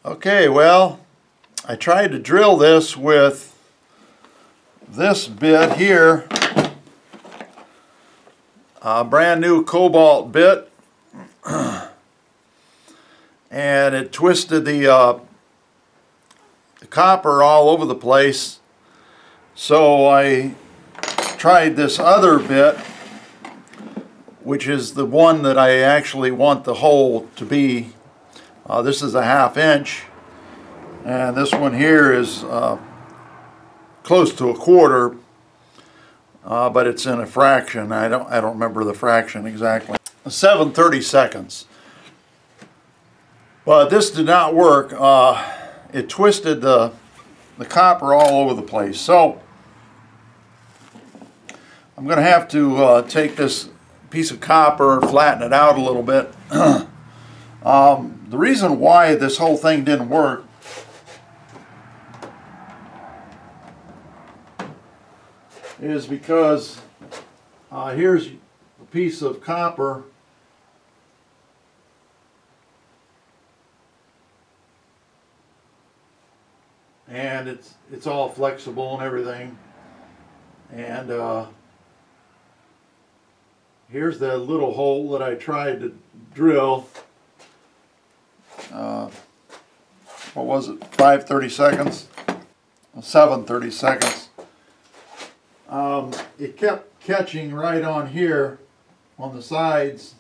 Okay, well, I tried to drill this with this bit here, a brand new cobalt bit, and it twisted the copper all over the place. So I tried this other bit, which is the one that I actually want the hole to be. This is a 1/2 inch, and this one here is close to 1/4, but it's in a fraction. I don't remember the fraction exactly. 7/32. But this did not work. It twisted the copper all over the place. So I'm going to have to take this piece of copper and flatten it out a little bit. The reason why this whole thing didn't work is because here's a piece of copper and it's all flexible and everything, and here's the little hole that I tried to drill. What was it, 5/32? 7/32. It kept catching right on here on the sides,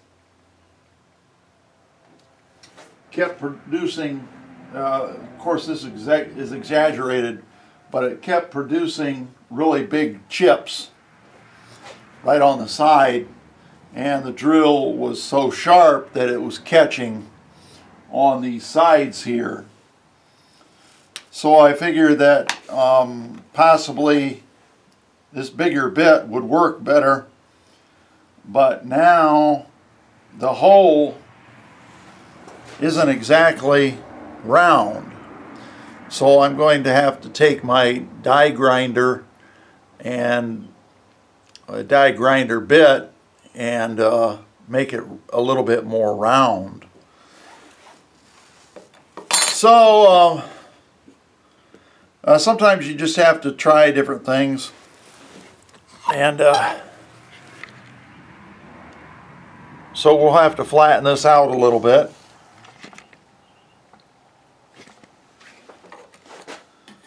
kept producing, of course this is exaggerated, but it kept producing really big chips right on the side, and the drill was so sharp that it was catching on the sides here. So I figured that possibly this bigger bit would work better, but now the hole isn't exactly round. So I'm going to have to take my die grinder and a die grinder bit and make it a little bit more round. So sometimes you just have to try different things, and so we'll have to flatten this out a little bit.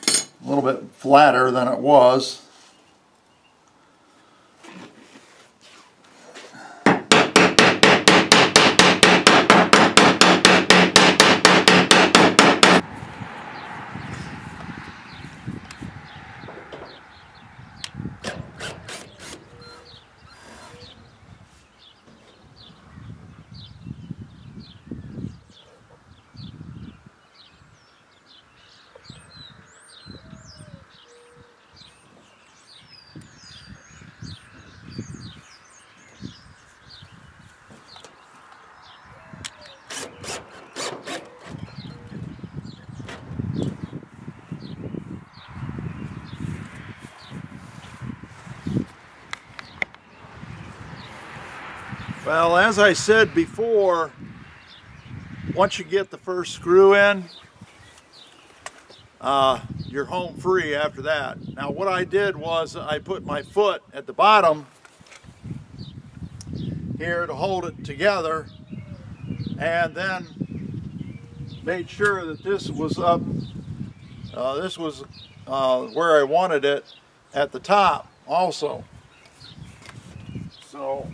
A little bit flatter than it was. Well, as I said before, once you get the first screw in, you're home free after that. Now what I did was I put my foot at the bottom here to hold it together, and then made sure that this was up, this was where I wanted it at the top also. So